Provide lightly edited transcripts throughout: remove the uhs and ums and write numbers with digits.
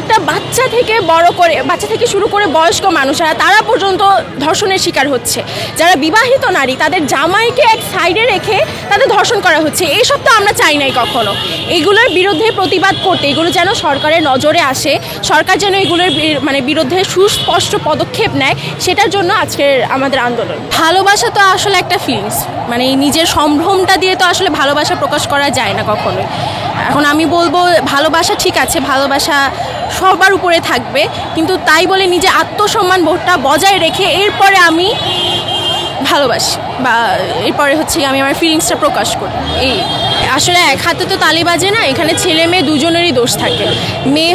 প্রত্যেকটা বাচ্চা থেকে শুরু করে বয়স্ক মানুষরা তারা পর্যন্ত ধর্ষণের শিকার হচ্ছে। যারা বিবাহিত নারী তাদের জামাইকে এক সাইডে রেখে তাদের ধর্ষণ করা হচ্ছে। এইসব তো আমরা চাই নাই কখনো। এগুলোর বিরুদ্ধে প্রতিবাদ করতে, এগুলো যেন সরকারের নজরে আসে, সরকার যেন এগুলোর বিরুদ্ধে সুস্পষ্ট পদক্ষেপ নেয়, সেটার জন্য আজকের আমাদের আন্দোলন। ভালোবাসা তো আসলে একটা ফিলিংস, নিজের সম্ভ্রমটা দিয়ে তো আসলে ভালোবাসা প্রকাশ করা যায় না কখনোই। এখন আমি বলবো ভালোবাসা ঠিক আছে, ভালোবাসা সবার উপরে থাকবে, কিন্তু তাই বলে নিজের আত্মসম্মান বোধটা বজায় রেখে এরপরে আমি ভালোবাসি বা এরপরে আমি আমার ফিলিংসটা প্রকাশ করি। এই আসলে এক হাতে তো তালি বাজে না, এখানে ছেলে মেয়ে দুজনেরই দোষ থাকে। মেয়ে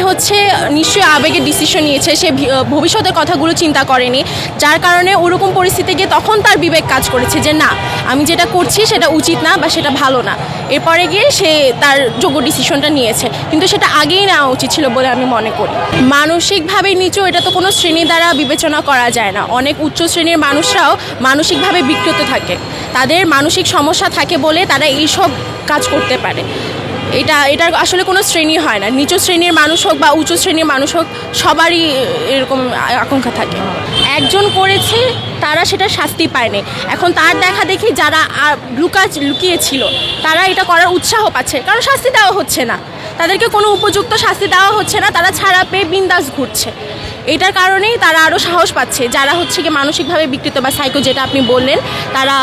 নিশ্চয়ই আবেগে ডিসিশন নিয়েছে, সে ভবিষ্যতের কথাগুলো চিন্তা করেনি, যার কারণে ওরকম পরিস্থিতি গিয়ে তখন তার বিবেক কাজ করেছে যে না, আমি যেটা করছি সেটা উচিত না বা সেটা ভালো না। এরপরে গিয়ে সে তার যোগ্য ডিসিশনটা নিয়েছে, কিন্তু সেটা আগেই নেওয়া উচিত ছিল বলে আমি মনে করি। মানসিকভাবে নিচু এটা তো কোনো শ্রেণী দ্বারা বিবেচনা করা যায় না। অনেক উচ্চ শ্রেণীর মানুষরাও মানসিকভাবে বিকৃত থাকে, তাদের মানসিক সমস্যা থাকে বলে তারা এইসব কাজ করতে পারে। এটার আসলে কোনো শ্রেণী হয় না, নিচু শ্রেণীর মানুষ হোক বা উঁচু শ্রেণীর মানুষ হোক, সবারই এরকম আকাঙ্ক্ষা থাকে। একজন করেছে, তারা সেটা শাস্তি পায়নি, এখন তার দেখা দেখি যারা লুকিয়েছিল তারা এটা করার উৎসাহ পাচ্ছে, কারণ শাস্তি দেওয়া হচ্ছে না, তাদেরকে কোনো উপযুক্ত শাস্তি দেওয়া হচ্ছে না, তারা ছাড়া পেয়ে বিন্দাস ঘুরছে। এটার কারণেই তারা আরও সাহস পাচ্ছে, যারা কি মানসিকভাবে বিকৃত বা সাইকো যেটা আপনি বললেন, তারা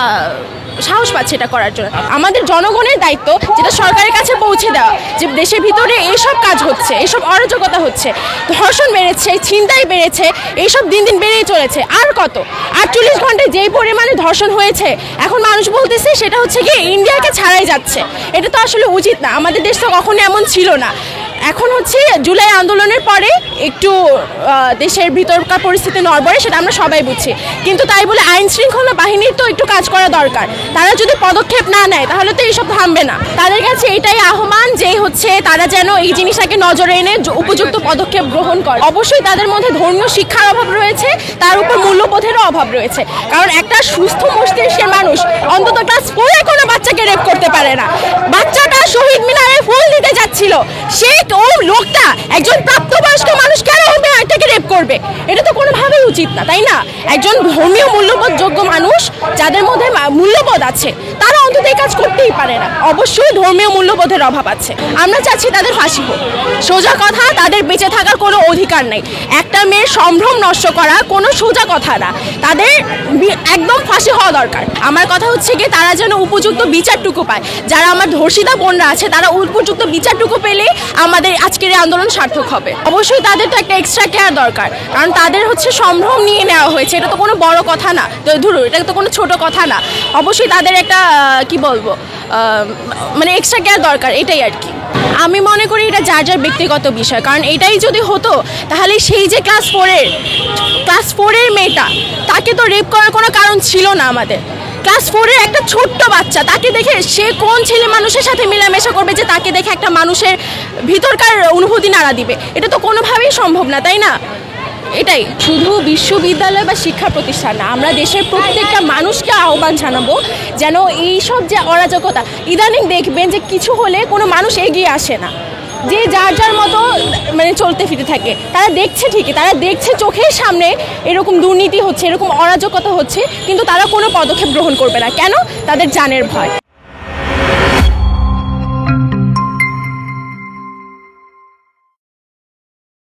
সাহস পাচ্ছে এটা করার জন্য। আমাদের জনগণের দায়িত্ব যেটা সরকারের কাছে পৌঁছে দেওয়া, যে দেশের ভিতরে এইসব কাজ হচ্ছে, এইসব অরাজকতা হচ্ছে, ধর্ষণ বেড়েছে, ছিনতাই বেড়েছে, এইসব দিন দিন বেড়েই চলেছে। আর কত 48 ঘন্টায় যেই পরিমাণে ধর্ষণ হয়েছে, এখন মানুষ বলতেছে সেটা কি ইন্ডিয়াকে ছাড়াই যাচ্ছে। এটা তো আসলে উচিত না, আমাদের দেশ তো কখনো এমন ছিল না। এখন জুলাই আন্দোলনের পরে একটু দেশের ভিতরকার পরিস্থিতি নড়বড়ে, সেটা আমরা সবাই বুঝছি, কিন্তু তাই বলে আইন শৃঙ্খলা বাহিনীর তো একটু কাজ করা দরকার। তারা যদি পদক্ষেপ না নেয় তাহলে তো এইসব থামবে না। তাদের কাছে এটাই আহ্বান যে তারা যেন এই জিনিসটাকে নজরে এনে উপযুক্ত পদক্ষেপ গ্রহণ করে। অবশ্যই তাদের মধ্যে ধর্মীয় শিক্ষার অভাব রয়েছে, তার উপর মূল্যবোধেরও অভাব রয়েছে, কারণ একটা সুস্থ মস্তিষ্কের মানুষ অন্তত ক্লাস 4 কোনো বাচ্চাকে রেপ করতে পারে না। বাচ্চাটা শহীদ মিনারে ফুল দিতে যাচ্ছিল, লোকটা একজন প্রাপ্তবয়স্ক মানুষ কেন এটাকে রেপ করবে? এটা তো কোনোভাবেই উচিত না, তাই না? একজন ধর্মীয় মূল্যবোধ যোগ্য মানুষ, যাদের মধ্যে মূল্যবোধ আছে, তারা অন্তত এই কাজ করতেই পারে না। অবশ্যই ধর্মীয় মূল্যবোধের অভাব আছে। আমরা চাচ্ছি তাদের ফাঁসি হোক। সোজা কথা, তাদের বেঁচে থাকার কোনো অধিকার নেই। একটা মেয়ের সম্ভ্রম নষ্ট করা কোনো সোজা কথা না, তাদের একদম ফাঁসি হওয়া দরকার। আমার কথা তারা যেন উপযুক্ত বিচারটুকু পায়। যারা আমার ধর্ষিতা বোনরা আছে, তারা উপযুক্ত বিচারটুকু পেলে আমাদের আজকের এই আন্দোলন সার্থক হবে। অবশ্যই তাদের তো একটা এক্সট্রা কেয়ার দরকার, কারণ তাদের সম্ভ্রম নিয়ে নেওয়া হয়েছে, এটা তো কোনো বড় কথা না, ধরুন এটা তো কোনো ছোট কথা না। অবশ্যই তাদের একটা এক্সট্রা কেয়ার দরকার, এটাই আর কি। আমি মনে করি এটা যার যার ব্যক্তিগত বিষয়, কারণ এটাই যদি হতো তাহলে সেই যে ক্লাস 4-এর মেয়েটা, তাকে তো রেপ করার কোনো কারণ ছিল না। আমাদের ক্লাস 4-এর একটা ছোট্ট বাচ্চা, তাকে দেখে সে কোন ছেলে মানুষের সাথে মেলামেশা করবে যে তাকে দেখে একটা মানুষের ভিতরকার অনুভূতি নাড়া দিবে? এটা তো কোনোভাবেই সম্ভব না, তাই না? এটাই শুধু বিশ্ববিদ্যালয় বা শিক্ষা প্রতিষ্ঠান না, আমরা দেশের প্রত্যেকটা মানুষকে আহ্বান জানাবো যেন এইসব যে অরাজকতা, ইদানিং দেখবেন যে কিছু হলে কোনো মানুষ এগিয়ে আসে না, যে যার যার মতো চলতে ফিরতে থাকে। তারা দেখছে ঠিকই, তারা দেখছে চোখের সামনে এরকম দুর্নীতি হচ্ছে, এরকম অরাজকতা হচ্ছে, কিন্তু তারা কোনো পদক্ষেপ গ্রহণ করবে না। কেন? তাদের জানের ভয়।